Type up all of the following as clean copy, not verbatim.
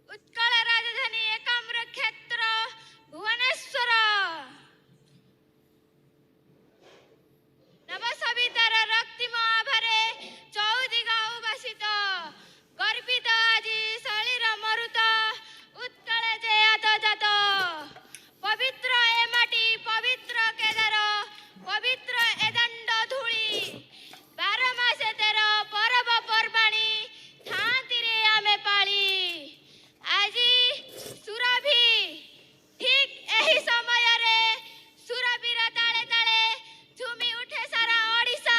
उत्कल राजधानी एकाम्र क्षेत्र भुवनेश्वर नवसवितार रक्तिम आभारे चौदिगा उभासित गर्वित আজি शैलीर मरुत उत्कल जे आदजात पवित्र ए माटी पवित्र केदार पवित्र ए दंड धूली 12 मासे 13 परब पर्वाणी थांतिरे आमे पाली আজি सुरभि ठीक एही समय रे सुरभिर ताले ताले झुमी उठे सारा ओडिशा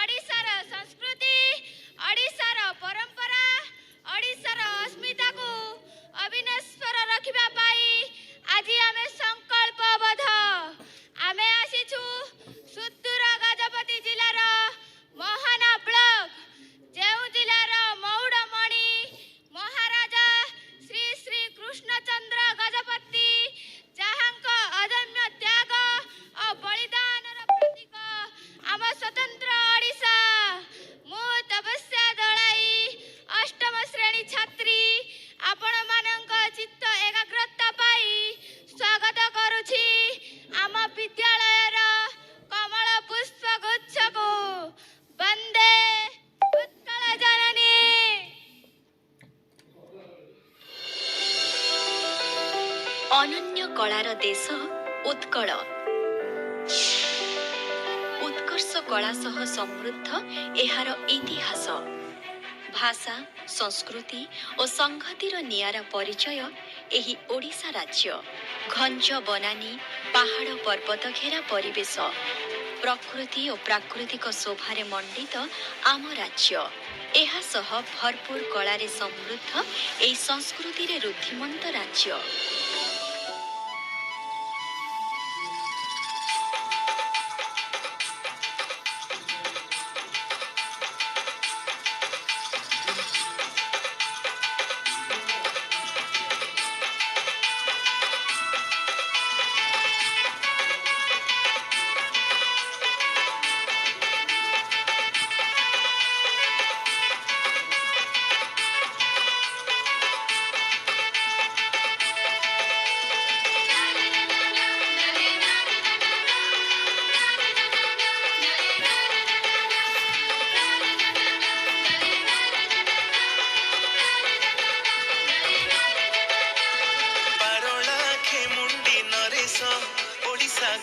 ओडिशार संस्कृति ओडिशार परंपरा ओडिशार अस्मिता को अविनश्वर रखिबा पाई আজি आमे संकल्पबद्ध आमे आसीछु सुदूर गजपति जिलार महाना ब्लॉक जेउ जिलार मौड़मणि महाराजा श्री श्री कृष्णचंद्र गजपति जहाँक अदम्य त्याग और बलिदानर प्रतीक आम स्वतंत्र ओडिशा मु तपस्या दलाई अष्टम श्रेणी छात्री आपण मानक चित्त एकाग्रता पाई स्वागत करुछि आम विद्यालयर कमल पुष्प गुच्छ को वंदे उत्कल जननी। ଅନନ୍ୟ କଳାର ଦେଶ ଉତ୍କଳ। ଉତ୍କର୍ଷ କଳା ସହ ସମୃଦ୍ଧ ଏହାର ଇତିହାସ, ଭାଷା, ସଂସ୍କୃତି ଓ ସଂହତିର ନିଆରା ପରିଚୟ ଏହି ଓଡ଼ିଶା ରାଜ୍ୟ। ଘଞ୍ଚ ବନାନୀ, ପାହାଡ଼ ପର୍ବତ ଘେରା ପରିବେଶ, ପ୍ରକୃତି ଓ ପ୍ରାକୃତିକ ଶୋଭାରେ ମଣ୍ଡିତ ଆମ ରାଜ୍ୟ। ଏହା ସହ ଭରପୁର କଳାରେ ସମୃଦ୍ଧ ଏହି ସଂସ୍କୃତିରେ ରୁଦ୍ଧିମନ୍ତ ରାଜ୍ୟ।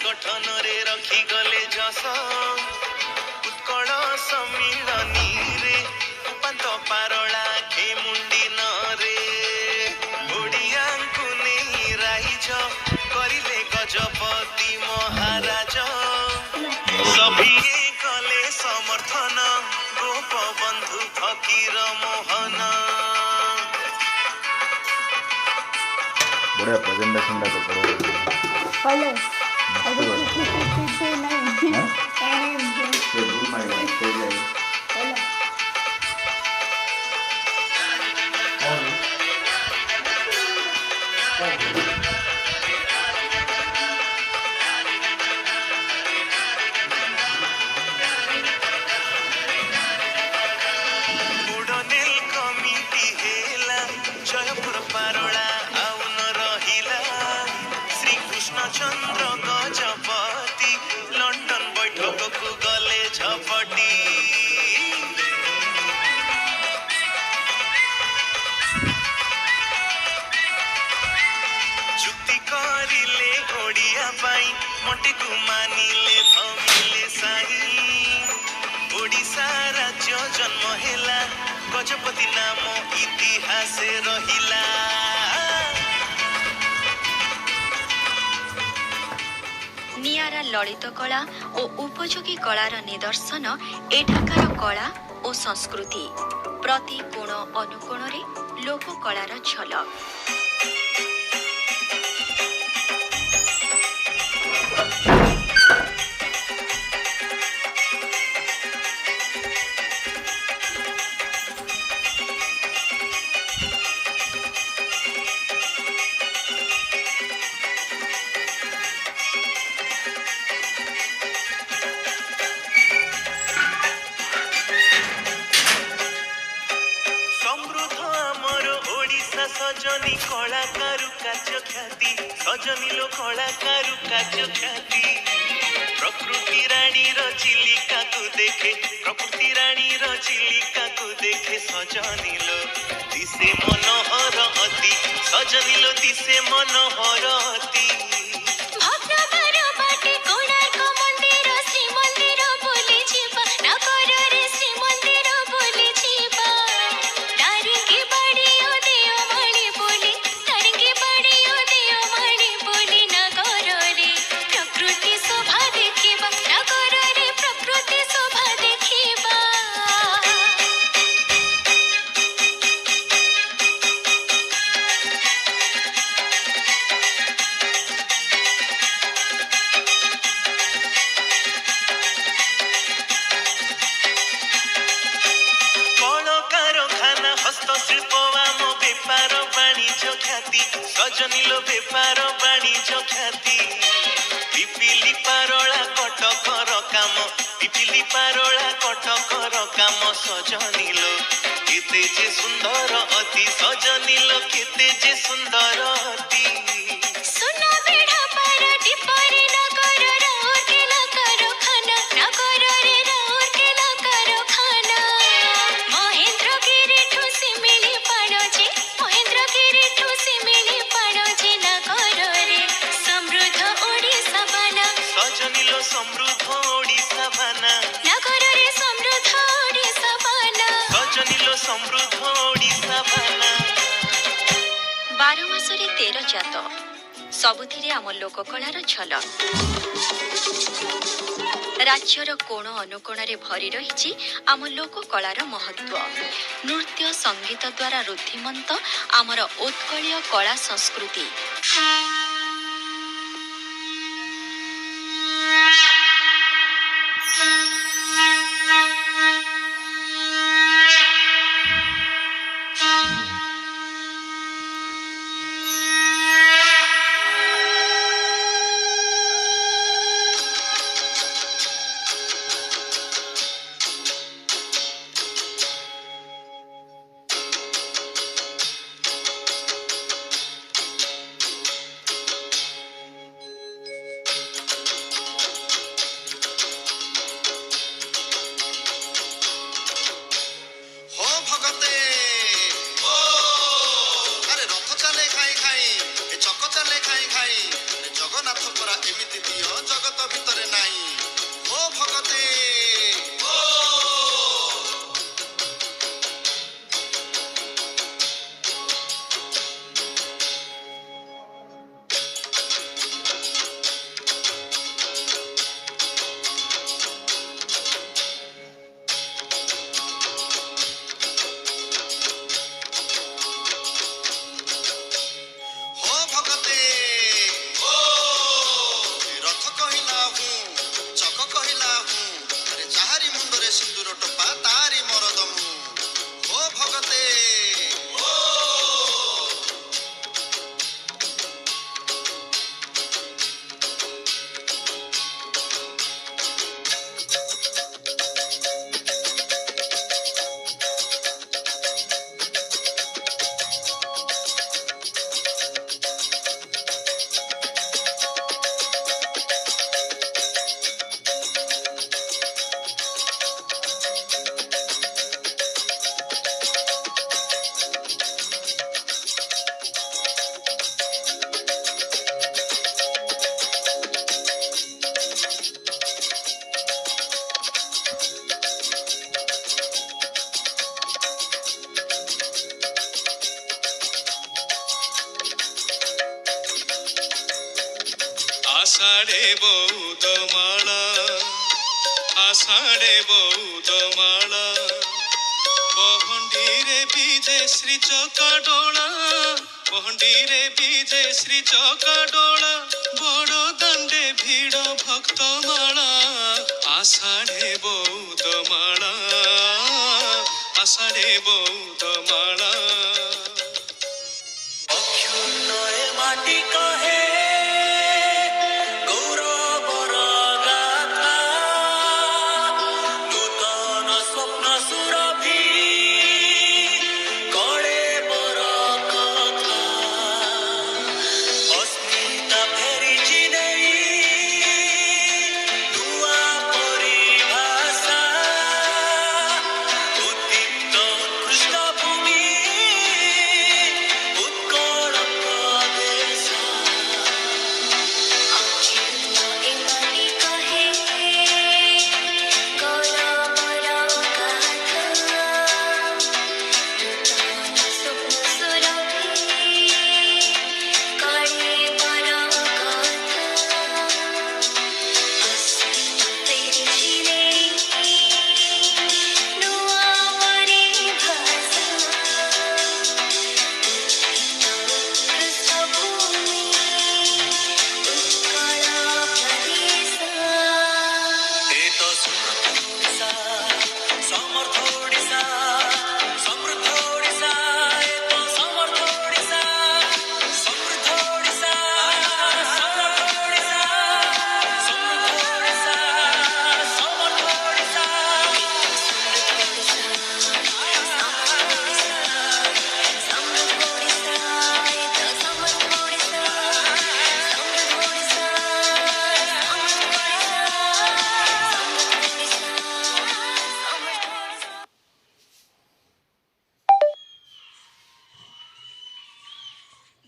गठन रे रखी गले जस उत्कल सम्मिलनी रे उपांत पारला खेमुंडी नरे ओडिया को नहीं राइज करिले गजपति महाराज सभी कले समर्थन गोप बंधु फकीर मोहन। बढ़िया प्रेजेंटेशन टा तो हेलो जयपुर पारला आउन रहिला श्री कृष्णचंद्र गजपति लंडन बैठक को गले झपटी चुक्ति करिले ओडिया पाई मोटे को मानिले भमिले साई ओडिशा राज्य जन्म हेला गजपति नाम इतिहास रहिला। निआरा ललित कला और उपयोगी कलार निदर्शन एठाकार कला और संस्कृति प्रति कोण अनुकोण लोक कलार झलक। समृद्ध आमर ओडिशा सजनी कला कारुकार्य ख्याति सजनी लो कला कारुकार्य ख्याति प्रकृति रानी रो चिलिका को देखे प्रकृति रानी रो चिलिका को देखे सजनी लो दिसे मनोहर अति सजनी लो दिसे मनोहर अति सजनी लो बेपार वाणिज्य ख्याति पिपिली पारोला कटकर काम पिपिली पारोला कटकर काम सजनी लो केते जे सुंदर अति सजनी लो केते जे सुंदर अति समृद्ध ओडिशा बाना नगररे समृद्ध ओडिशा बाना सजनी लो समृद्ध ओडिशा बाना 12 मासरे 13 जात सबुथिरे आम लोककलार झलक राज्यर कोण अनुकोणरे भरी रही आम लोककलार महत्व नृत्य संगीत द्वारा रुद्धिमंत आमर उत्कलीय कला संस्कृति आषाढ़े बौद माला आषाढ़े बौद माला पहंडीरे बीजे श्री चकाडोला पहंडीरे बीजे श्री चकाडोला बड़ दांडे भीड़ भक्त माला आषाढ़े बौद माला आषाढ़े बौद माला अक्षुण्ण माटी कहे स्वप्न सुरभि कळे बर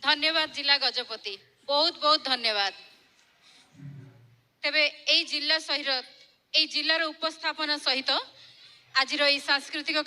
धन्यवाद जिला गजपति बहुत बहुत धन्यवाद तेबे ए जिला सहित ए जिलार उपस्थापना सहित आज सांस्कृतिक